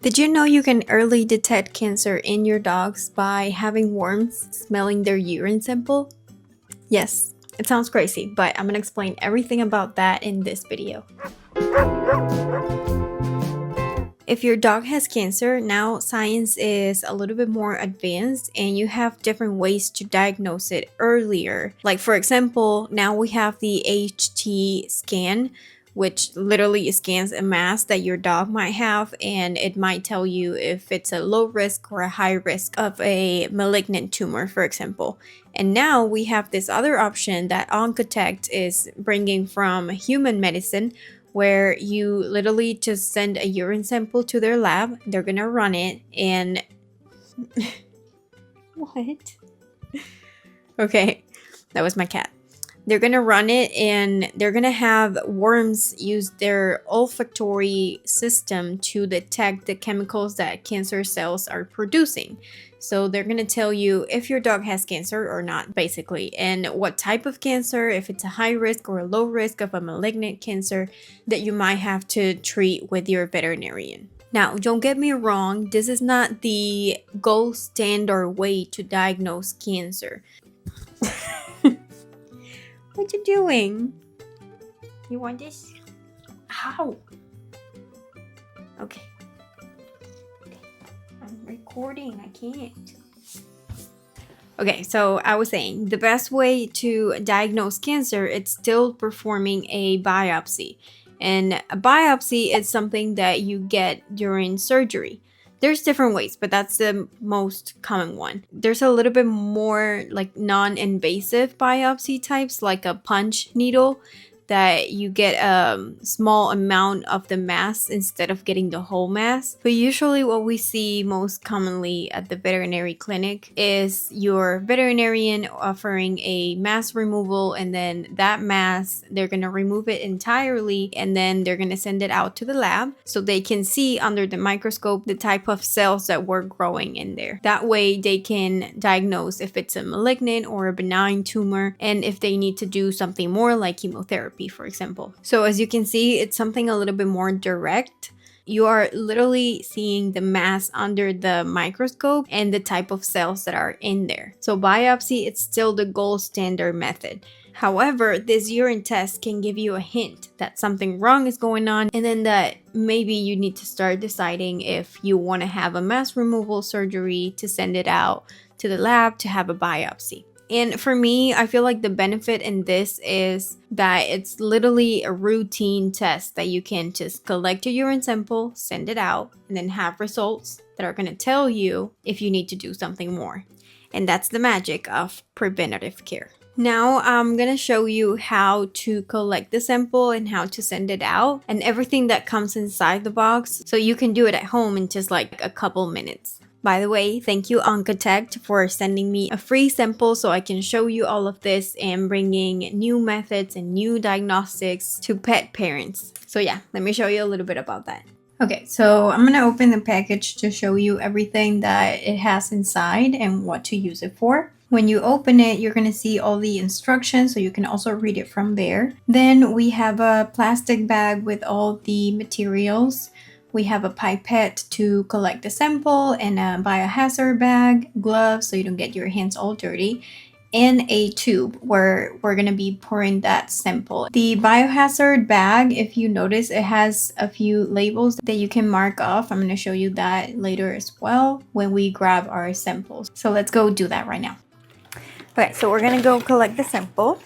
Did you know you can early detect cancer in your dogs by having worms smelling their urine sample? Yes, it sounds crazy, but I'm gonna explain everything about that in this video. If your dog has cancer, now science is a little bit more advanced and you have different ways to diagnose it earlier. Like for example, now we have the HT scan, which literally scans a mass that your dog might have, and it might tell you if it's a low risk or a high risk of a malignant tumor, for example. And now we have this other option that Oncotect is bringing from human medicine, where you literally just send a urine sample to their lab. They're gonna run it and what? Okay, that was my cat. They're gonna run it and they're gonna have worms use their olfactory system to detect the chemicals that cancer cells are producing. So they're gonna tell you if your dog has cancer or not, basically, and what type of cancer, if it's a high risk or a low risk of a malignant cancer that you might have to treat with your veterinarian. Now, don't get me wrong, this is not the gold standard way to diagnose cancer. What you doing? You want this? Ow! Okay. I'm recording, I can't. Okay, so I was saying, the best way to diagnose cancer, it's still performing a biopsy. And a biopsy is something that you get during surgery. There's different ways, but that's the most common one. There's a little bit more like non-invasive biopsy types, like a punch needle, that you get a small amount of the mass instead of getting the whole mass. But usually what we see most commonly at the veterinary clinic is your veterinarian offering a mass removal, and then that mass, they're gonna remove it entirely and then they're gonna send it out to the lab so they can see under the microscope the type of cells that were growing in there. That way they can diagnose if it's a malignant or a benign tumor, and if they need to do something more like chemotherapy, for example. So as you can see, it's something a little bit more direct. You are literally seeing the mass under the microscope and the type of cells that are in there. So biopsy, it's still the gold standard method. However, this urine test can give you a hint that something wrong is going on, and then that maybe you need to start deciding if you want to have a mass removal surgery to send it out to the lab to have a biopsy. And for me, I feel like the benefit in this is that it's literally a routine test that you can just collect your urine sample, send it out, and then have results that are going to tell you if you need to do something more. And that's the magic of preventative care. Now I'm going to show you how to collect the sample and how to send it out and everything that comes inside the box, so you can do it at home in just like a couple minutes. By the way, thank you Oncotect for sending me a free sample so I can show you all of this and bringing new methods and new diagnostics to pet parents. So yeah, let me show you a little bit about that. Okay, so I'm gonna open the package to show you everything that it has inside and what to use it for. When you open it, you're gonna see all the instructions, so you can also read it from there. Then we have a plastic bag with all the materials. We have a pipette to collect the sample, and a biohazard bag, gloves so you don't get your hands all dirty, and a tube where we're going to be pouring that sample. The biohazard bag, if you notice, it has a few labels that you can mark off. I'm going to show you that later as well when we grab our samples. So let's go do that right now. Okay, so we're going to go collect the sample.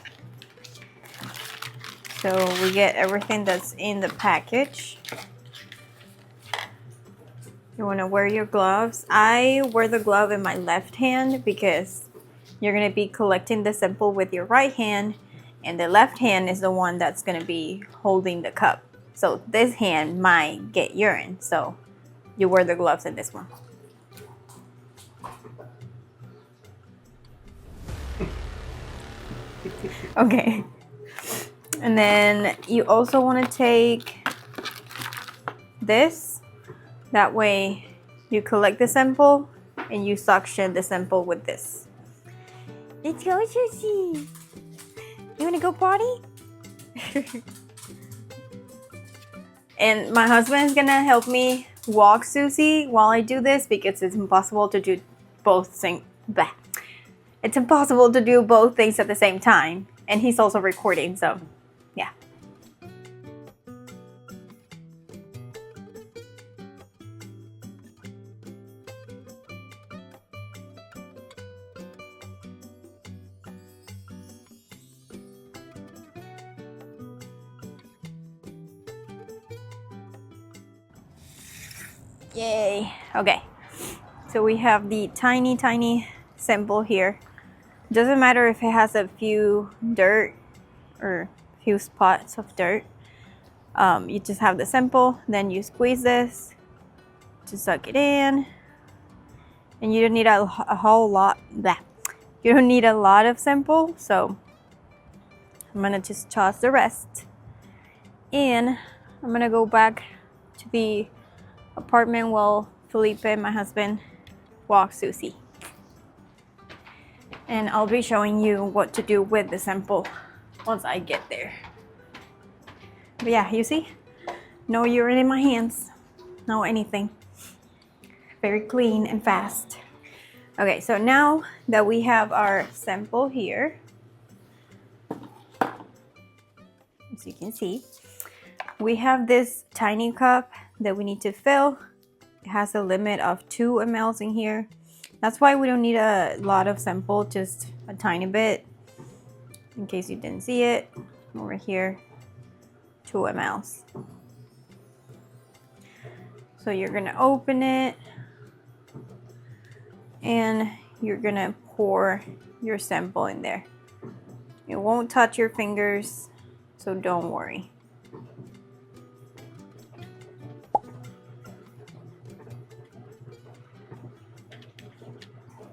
So we get everything that's in the package. You want to wear your gloves. I wear the glove in my left hand because you're going to be collecting the sample with your right hand, and the left hand is the one that's going to be holding the cup. So this hand might get urine, so you wear the gloves in this one. Okay. And then you also want to take this. That way you collect the sample and you suction the sample with this. Let's go, Susie. You wanna go potty? And my husband is gonna help me walk Susie while I do this because it's impossible to do both things. It's impossible to do both things at the same time. And he's also recording, so yeah. Yay. Okay. So we have the tiny sample here. Doesn't matter if it has a few dirt or few spots of dirt. You just have the sample, then you squeeze this to suck it in, and you don't need a whole lot. You don't need a lot of sample, so I'm gonna just toss the rest, and I'm gonna go back to the apartment while Felipe, my husband, walks Susie. And I'll be showing you what to do with the sample once I get there. But yeah, you see? No urine in my hands. No anything. Very clean and fast. Okay, so now that we have our sample here, as you can see, we have this tiny cup that we need to fill. It has a limit of 2 ml in here. That's why we don't need a lot of sample, just a tiny bit. In case you didn't see it, over here, 2 ml. So you're gonna open it and you're gonna pour your sample in there. It won't touch your fingers, so don't worry.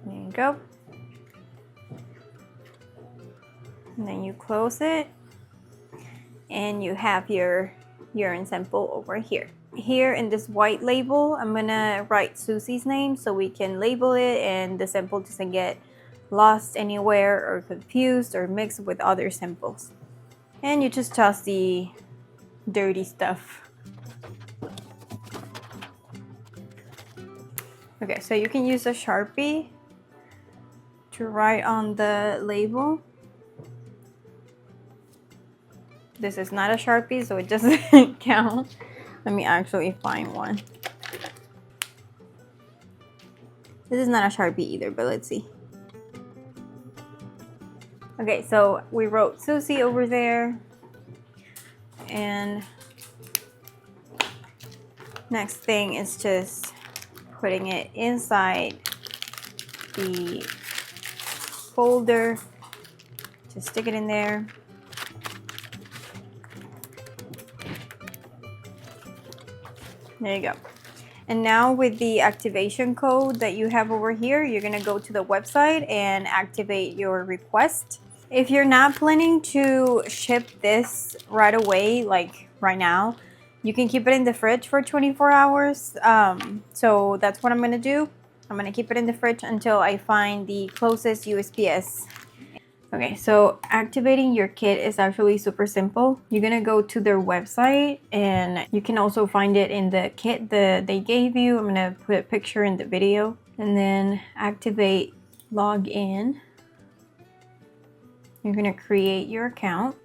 There you go. And then you close it and you have your urine sample over here. Here in this white label, I'm gonna write Susie's name so we can label it and the sample doesn't get lost anywhere or confused or mixed with other samples. And you just toss the dirty stuff. Okay, so you can use a Sharpie to write on the label. This is not a Sharpie, so it doesn't count. Let me actually find one. This is not a Sharpie either, but let's see. Okay, so we wrote Susie over there. And next thing is just putting it inside the folder. Just stick it in there. There you go. And now with the activation code that you have over here, you're gonna go to the website and activate your request. If you're not planning to ship this right away, like right now, you can keep it in the fridge for 24 hours. So that's what I'm gonna do. I'm gonna keep it in the fridge until I find the closest USPS. Okay, so activating your kit is actually super simple. You're gonna go to their website and you can also find it in the kit that they gave you. I'm gonna put a picture in the video. And then activate log in. You're gonna create your account.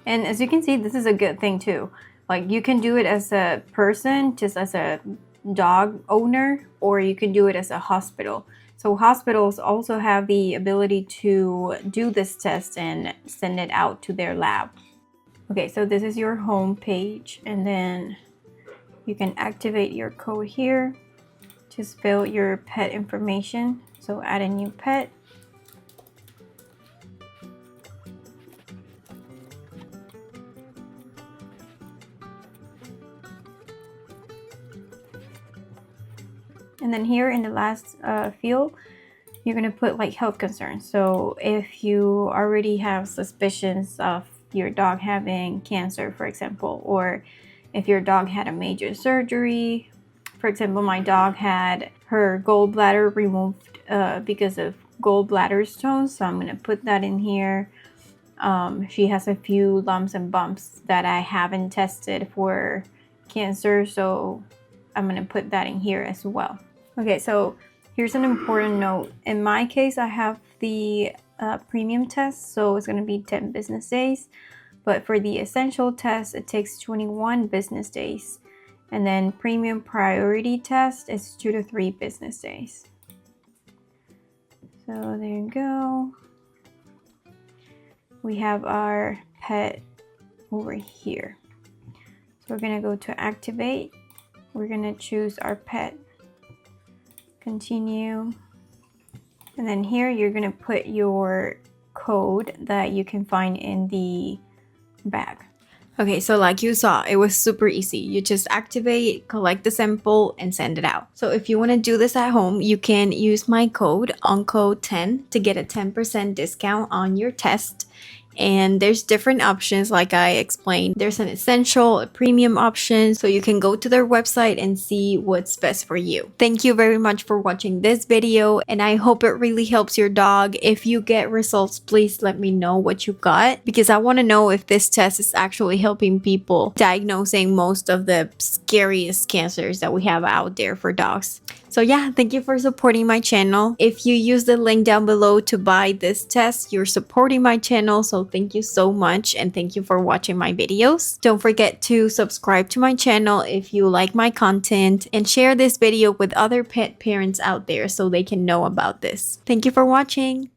And as you can see, this is a good thing too. Like you can do it as a person, just as a dog owner, or you can do it as a hospital. So hospitals also have the ability to do this test and send it out to their lab. Okay, so this is your home page, and then you can activate your code here. Just fill your pet information. So add a new pet. And then here in the last field, you're gonna put like health concerns. So if you already have suspicions of your dog having cancer, for example, or if your dog had a major surgery. For example, my dog had her gallbladder removed because of gallbladder stones. So I'm gonna put that in here. She has a few lumps and bumps that I haven't tested for cancer, so I'm gonna put that in here as well. Okay, so here's an important note. In my case, I have the premium test, so it's gonna be 10 business days. But for the essential test, it takes 21 business days. And then premium priority test is 2 to 3 business days. So there you go. We have our pet over here. So we're gonna go to activate. We're gonna choose our pet. Continue. And then here you're gonna put your code that you can find in the bag. Okay, so like you saw, it was super easy. You just activate, collect the sample, and send it out. So if you want to do this at home, you can use my code UNCO10 to get a 10% discount on your test. And there's different options like I explained. There's an essential, a premium option, so you can go to their website and see what's best for you. Thank you very much for watching this video, and I hope it really helps your dog. If you get results, please let me know what you got, because I want to know if this test is actually helping people diagnosing most of the scariest cancers that we have out there for dogs. So yeah, thank you for supporting my channel. If you use the link down below to buy this test, you're supporting my channel. So thank you so much, and thank you for watching my videos. Don't forget to subscribe to my channel if you like my content, and share this video with other pet parents out there so they can know about this. Thank you for watching.